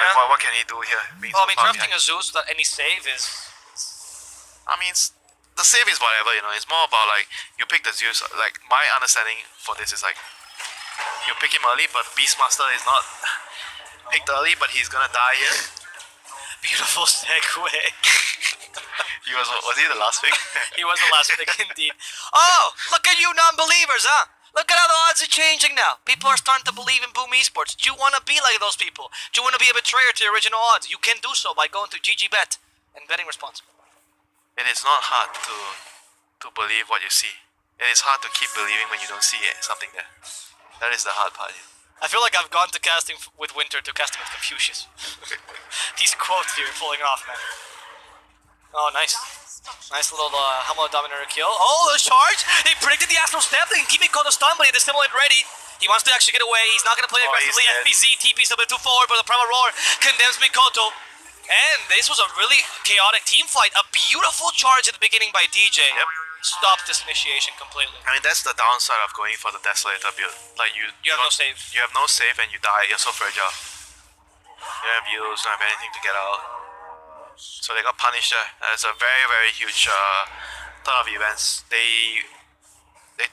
Yeah. Like, what can he do here? Well, I mean, drafting a Zeus without any save is... I mean, the save is whatever, you know. It's more about like you pick the Zeus. Like my understanding for this is like you pick him early, but Beastmaster is not picked early, but he's gonna die here. Beautiful segue. Was he the last pick? He was the last pick indeed. Oh, look at you non-believers, huh? Look at how the odds are changing now. People are starting to believe in Boom Esports. Do you want to be like those people? Do you want to be a betrayer to your original odds? You can do so by going to GGBet and betting responsibly. It is not hard to believe what you see. It is hard to keep believing when you don't see something there. That is the hard part. I feel like I've gone to casting with Winter to casting with Confucius. These quotes here pulling off, man. Oh, nice. Nice little Hamlet Dominator kill. Oh, the charge! He predicted the Astral Step. They can keep it called a stun, but he had the Stimulate ready. He wants to actually get away. He's not going to play aggressively. FBZ TP's a bit too forward, but the Primal Roar condemns Mikoto. And this was a really chaotic team fight. A beautiful charge at the beginning by DJ. Yep. Stopped this initiation completely. I mean, that's the downside of going for the Desolator build. Like you have no save. You have no save and you die. You're so fragile. You don't have use, don't have anything to get out. So they got punished there. That's a very, very huge turn of events. They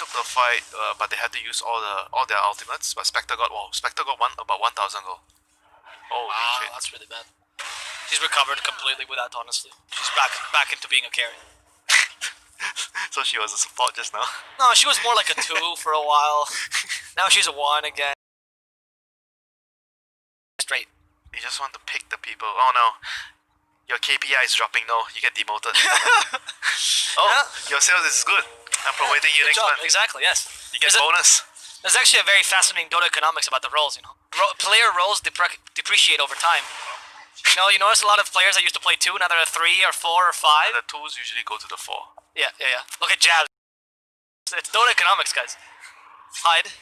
took the fight, but they had to use all their ultimates. But Spectre got about 1,000 gold. Holy shit. That's really bad. She's recovered completely with that, honestly. She's back into being a carry. So she was a support just now? No, she was more like a 2 for a while. Now she's a 1 again. Straight. You just want to pick the people. Oh no. Your KPI is dropping. No, you get demoted. Your sales is good. I'm promoting you next month. Exactly, yes. You get bonus. There's actually a very fascinating Dota economics about the roles, you know. Player roles depreciate over time. You notice a lot of players that used to play 2, now they're a 3 or 4 or 5. The 2s usually go to the 4. Yeah. Look at Jazz. It's Dota economics, guys. Hide.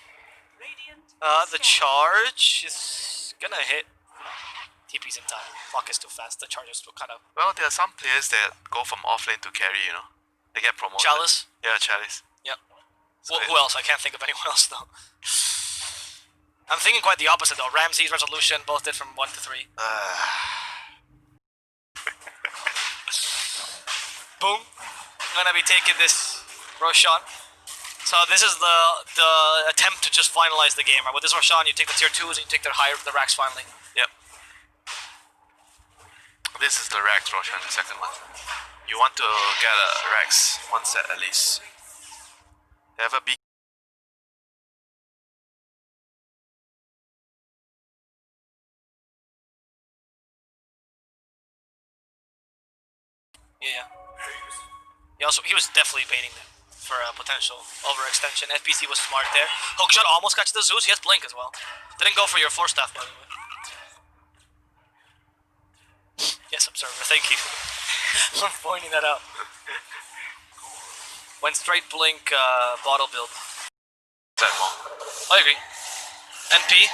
The charge is gonna hit. TP's in time. Clock is too fast. The charge is kind of... Well, there are some players that go from offlane to carry, you know. They get promoted. Chalice? Yeah, Chalice. Yep. Who else? I can't think of anyone else, though. I'm thinking quite the opposite, though. Ramsey's Resolution both did from 1 to 3. Boom. I'm gonna be taking this Roshan. So this is the attempt to just finalize the game, right? With this Roshan, you take the tier 2s and you take the racks finally. Yep. This is the racks Roshan, the second one. You want to get a racks 1 set at least. They have a big... Yeah. He was definitely baiting them for a potential overextension. FBC was smart there. Hookshot almost got to the Zeus. He has Blink as well. Didn't go for your 4-staff, by the way. Yes, Observer. Thank you for pointing that out. Went straight Blink bottle build. That more. I agree. NP.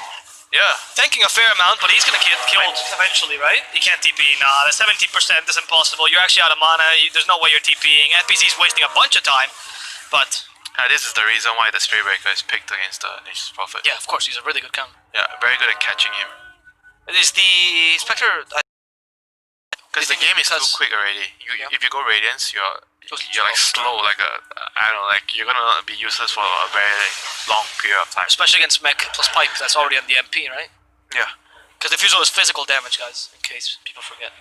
Yeah. Tanking a fair amount, but he's gonna get killed eventually, right? He can't TP. Nah, the 17% is impossible. You're actually out of mana. There's no way you're TPing. FPC's wasting a bunch of time, but... this is the reason why the Spray Breaker is picked against the Nature's Prophet. Yeah, of course. He's a really good counter. Yeah, very good at catching him. Is the Spectre... Because the game is too quick already. If you go Radiance, you're like slow, like I don't know, like you're gonna be useless for a very long period of time. Especially against mech plus pipe, that's already on the MP, right? Yeah. Because Diffusal is physical damage, guys, in case people forget.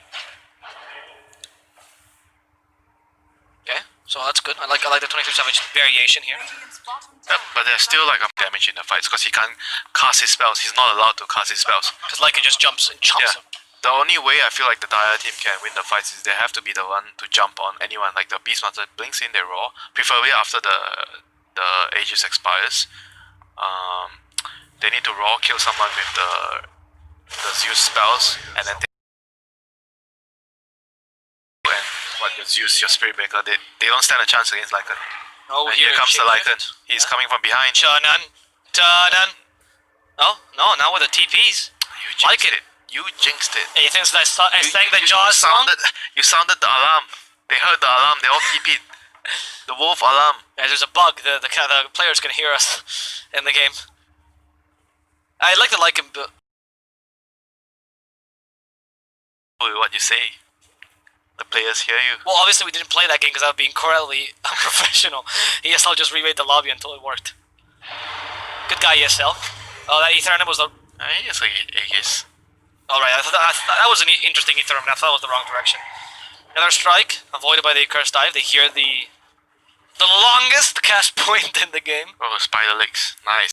Okay, so that's good. I like the 23 damage variation here. Yep, but there's still like a damage in the fights because he can't cast his spells. He's not allowed to cast his spells. Because Lycan just jumps and chomps him. The only way I feel like the Dire team can win the fights is they have to be the one to jump on anyone. Like the Beastmaster blinks in their raw, preferably after the Aegis expires. They need to raw kill someone with the Zeus spells, and then your Zeus, your Spirit Breaker, they don't stand a chance against Lycan. Oh, and here comes the Lycan. He's coming from behind. Chanan. Oh, no, now with the TPs. Lycan. You jinxed it. Hey, you think I sang the Jaws song? You sounded the alarm. They heard the alarm. They all TP'd. The wolf alarm. Yeah, there's a bug. The players can hear us in the game. I like the Lycan with what you say. The players hear you. Well, obviously we didn't play that game because I was being incredibly unprofessional. ESL just remade the lobby until it worked. Good guy, ESL. Oh, that Ethernet was the... It's like Aegis. Alright, I thought that was an interesting Ethernet. I thought it was the wrong direction. Another strike, avoided by the cursed dive. They hear the longest cast point in the game. Oh, spider legs. Nice.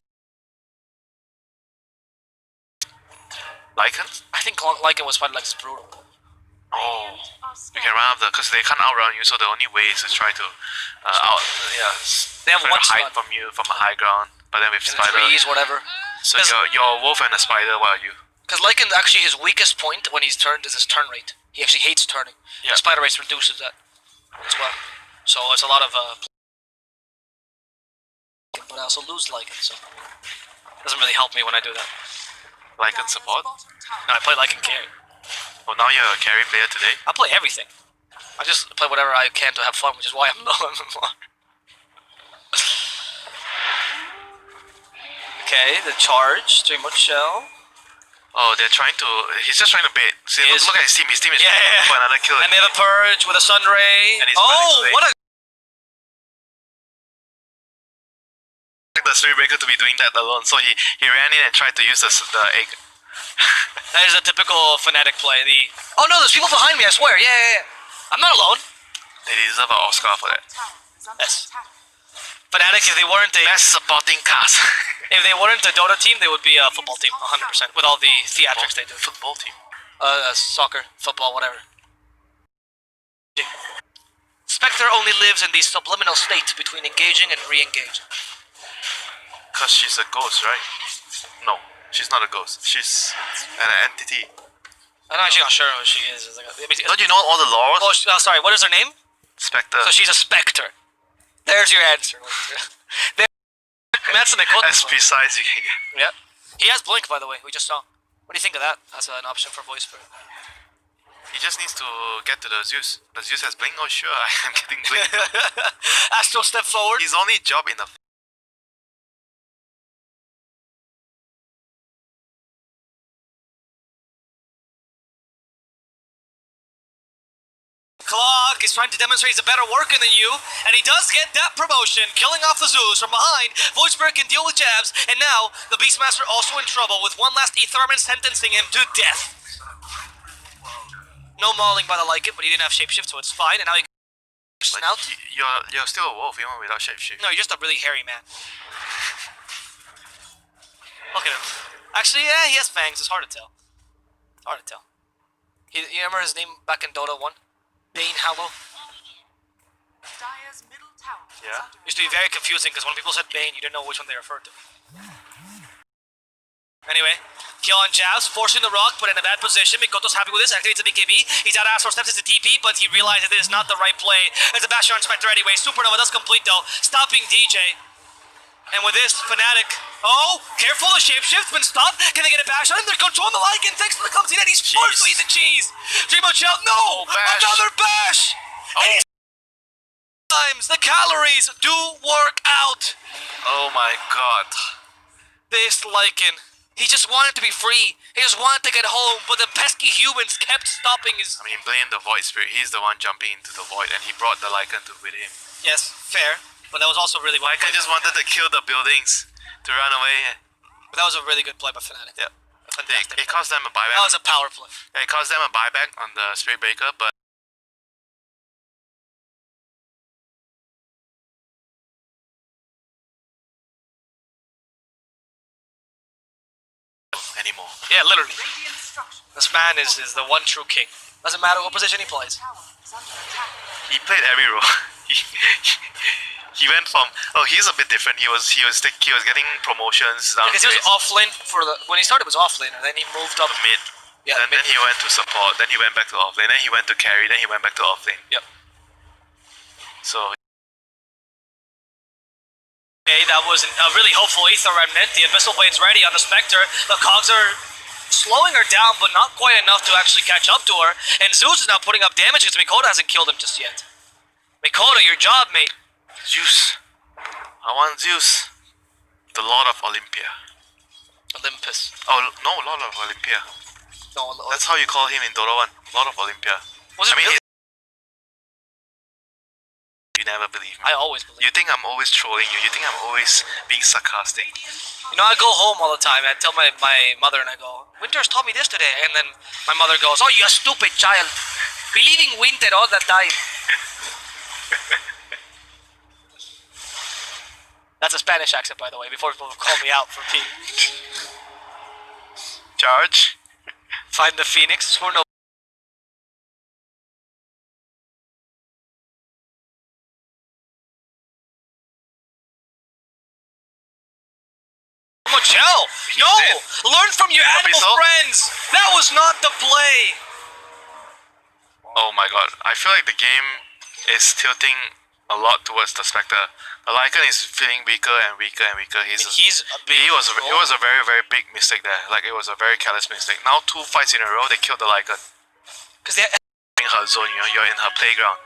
Lycan? I think Lycan was fighting like it's brutal. Oh, you can run up because they can't outrun you, so the only way is to try to They have try one to hide spot. from you from a high ground. But then with In the spider, trees, whatever. so you're a wolf and a spider. What are you? Because Lycan, actually, his weakest point when he's turned is his turn rate. He actually hates turning. Yeah. The spider race reduces that as well. So it's a lot of but I also lose Lycan, so it doesn't really help me when I do that. Lycan support? No, I play Lycan carry. Well, now you're a carry player today. I play everything. I just play whatever I can to have fun, which is why I'm low MMR. Okay, the charge, 3 much shell. Oh, they're trying to. He's just trying to bait. See, He is. look at his team. His team is Yeah, yeah, yeah. for another kill. And they have a purge with a sun ray. And he's Oh, running what a... The Spirit Breaker to be doing that alone, so he ran in and tried to use the egg. That is a typical Fnatic play. Oh no, there's people behind me, I swear. Yeah. I'm not alone. They deserve an Oscar for that. Yes. Fnatic, if they weren't a... Best supporting cast. If they weren't a Dota team, they would be a football team, 100%, with all the theatrics they do. Football team. Soccer, football, whatever. Spectre only lives in the subliminal state between engaging and re-engaging. Because she's a ghost, right? No, she's not a ghost. She's an entity. I'm actually not sure who she is. Don't you know all the lore? Oh, sorry, what is her name? Spectre. So she's a Spectre. There's your answer. That's an As precise you can get. Yeah. He has Blink, by the way, we just saw. What do you think of that as an option for voice spirit? He just needs to get to the Zeus. The Zeus has blink. Oh sure, I'm getting blink. Astro step forward. His only job in the Clock is trying to demonstrate he's a better worker than you, and he does get that promotion, killing off the Zeus from behind. Voiceberg can deal with jabs, and now the Beastmaster also in trouble with one last Etherman sentencing him to death. No mauling by the Lycan, but he didn't have shapeshift, so it's fine, and now he snout. You're still a wolf even without shapeshift. No, you're just a really hairy man. Look at him. Actually, yeah, he has fangs. It's hard to tell. Hard to tell. You remember his name back in Dota 1? Bane Hallow? Yeah. Used to be very confusing because when people said Bane, you didn't know which one they referred to. Anyway, kill on jabs, forcing the rock, but in a bad position. Mikoto's happy with this, activates the BKB. He's out of Astro Steps, it's a TP, but he realized that it is not the right play. There's a Bastion Spectre anyway. Supernova does complete though, stopping DJ. And with this, Fnatic, oh, careful, the shapeshift's been stopped. Can they get a bash on him? They're controlling the Lycan, thanks to the clumsy net. He's forced to eat the cheese. Dreamo Shell, no! Bash. Another bash! Oh. And times the calories do work out. Oh my god. This Lycan, he just wanted to be free. He just wanted to get home, but the pesky humans kept stopping his... I mean, blame the Void Spirit. He's the one jumping into the Void, and he brought the Lycan to with him. Yes, fair. But that was also really well Lycan played. just wanted to kill the buildings to run away. But that was a really good play by Fnatic. Yeah. A fantastic It play. cost them a buyback. That was a power play. Yeah, it cost them a buyback on the Spirit Breaker, but anymore. Yeah, literally. This man is the one true king. Doesn't matter what position he plays. He played every role. He went from he's a bit different. He was getting promotions down Because he was off lane when he started, it was off lane, and then he moved up mid. Yeah, and then he went to support. Then he went back to off lane. Then he went to carry. Then he went back to off lane. Yep. So okay, that was a really hopeful Ether Remnant. The Abyssal Blade's ready on the Spectre. The cogs are slowing her down, but not quite enough to actually catch up to her. And Zeus is now putting up damage because Mikoto hasn't killed him just yet. Mikoto, your job, mate. Zeus. I want Zeus. The Lord of Olympia. Olympus. Oh no, Lord of Olympia. No, That's how you call him in Dota 1. Lord of Olympia. was it I mean, really? you never believe me. I always believe. You think I'm always trolling you. You think I'm always being sarcastic. You know, I go home all the time and I tell my mother and I go, Winter's taught me this today. And then my mother goes, oh, you stupid child. Believing Winter all the time. That's a Spanish accent, by the way, before people call me out for being... Charge. Find the Phoenix. Who knows? Hell, no! Learn from your animal friends! That was not the play! Oh my god. I feel like the game is tilting a lot towards the Spectre. The Lycan is feeling weaker and weaker and weaker. It was a very, very big mistake there. Like, it was a very careless mistake. Now 2 fights in a row, they killed the Lycan. Because they're in her zone, you know, you're in her playground.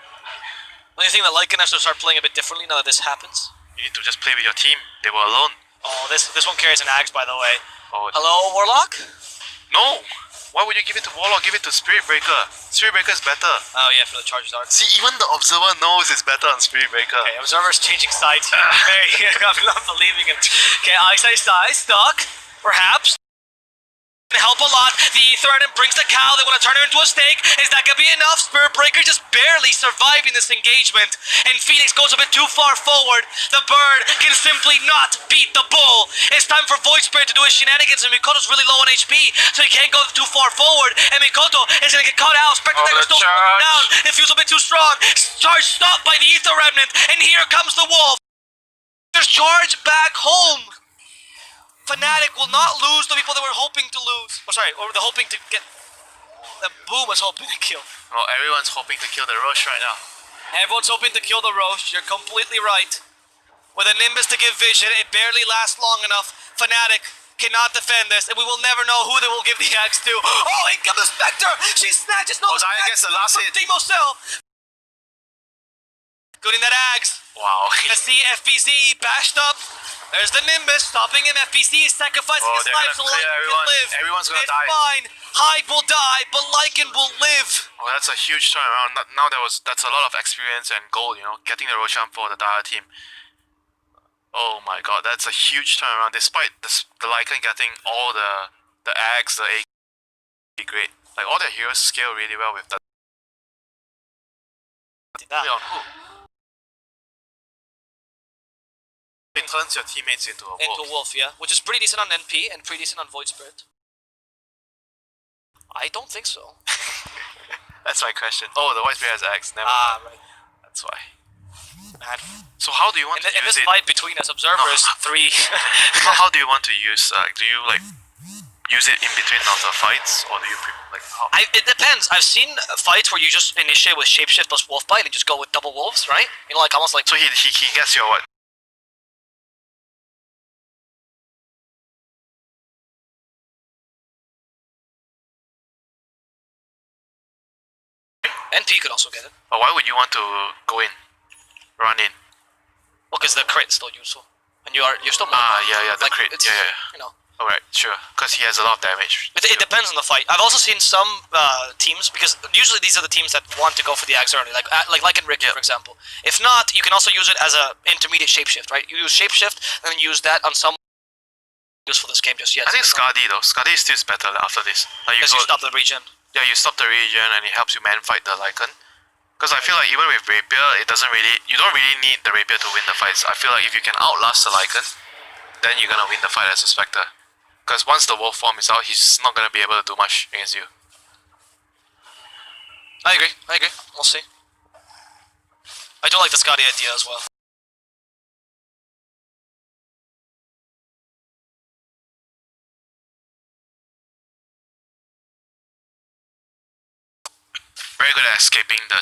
Don't you think that Lycan has to start playing a bit differently now that this happens? You need to just play with your team. They were alone. Oh, this one carries an Axe, by the way. Oh, hello, Warlock? No! Why would you give it to Warlock? Give it to Spirit Breaker. Spirit Breaker is better. Oh yeah, for the charge dart. See, even the Observer knows it's better on Spirit Breaker. Okay, Observer's changing sides here. I'm not believing him. Okay, Ice, stuck. Perhaps. Help a lot. The Threaten brings the cow. They want to turn her into a steak. Is that going to be enough? Spirit Breaker just barely surviving this engagement. And Phoenix goes a bit too far forward. The bird can simply not beat the bull. It's time for Void Spirit to do his shenanigans. And Mikoto's really low on HP, so he can't go too far forward. And Mikoto is going to get caught out. Spectre Dagger still down. It feels a bit too strong. Charge stopped by the Ether Remnant. And here comes the Wolf. There's charge back home. Fnatic will not lose the people they were hoping to lose. Or they're hoping to get... The Boom was hoping to kill. Oh, everyone's hoping to kill the Roche right now. Everyone's hoping to kill the Roche. You're completely right. With a Nimbus to give vision, it barely lasts long enough. Fnatic cannot defend this, and we will never know who they will give the axe to. Oh, in comes the Spectre! She snatches no Zaya gets the last hit. Timo Cell. Getting that axe. Wow. Let's see FPZ bashed up. There's the Nimbus stopping him. FPC is sacrificing his life so Lycan can live. Everyone's gonna it's die. Fine. Hyde will die, but Lycan will live. Oh, that's a huge turnaround. Now that's a lot of experience and gold, you know, getting the Roshan for the Daya team. Oh my god, that's a huge turnaround. Despite the Lycan getting all the Ags, the A, great. Like, all their heroes scale really well with that. On who? It turns your teammates into a wolf. Into a wolf, yeah. Which is pretty decent on NP and pretty decent on Void Spirit. I don't think so. That's my question. Oh, the White Spirit has Axe. Never mind. Right. That's why. Man. So how do you want to use it? In this fight between us, Observers, 3. How do you want to use, do you, like, use it in between of the fights? Or do you, like, how? It depends. I've seen fights where you just initiate with Shapeshift plus Wolf Bite and just go with double wolves, right? You know, like, almost like... So he gets your what? NP could also get it. But why would you want to go in? Run in? Well, because the crit's still useful. And you're still... Yeah, the like, crit. Yeah. You know. Alright, sure. Because he has a lot of damage. It depends on the fight. I've also seen some teams, because usually these are the teams that want to go for the axe early, like in Rick, for example. If not, you can also use it as an intermediate shapeshift, right? You use shapeshift, and then use that on some use for this game just yet. I think Skadi though. Skadi still is better after this. Like, because you stop the regen. Yeah, you stop the regen and it helps you man fight the Lycan. Because I feel like even with Rapier, you don't really need the Rapier to win the fights. I feel like if you can outlast the Lycan, then you're gonna win the fight as a Spectre. Because once the Wolf form is out, he's not gonna be able to do much against you. I agree. We'll see. I do like the Skadi idea as well. Very good at escaping the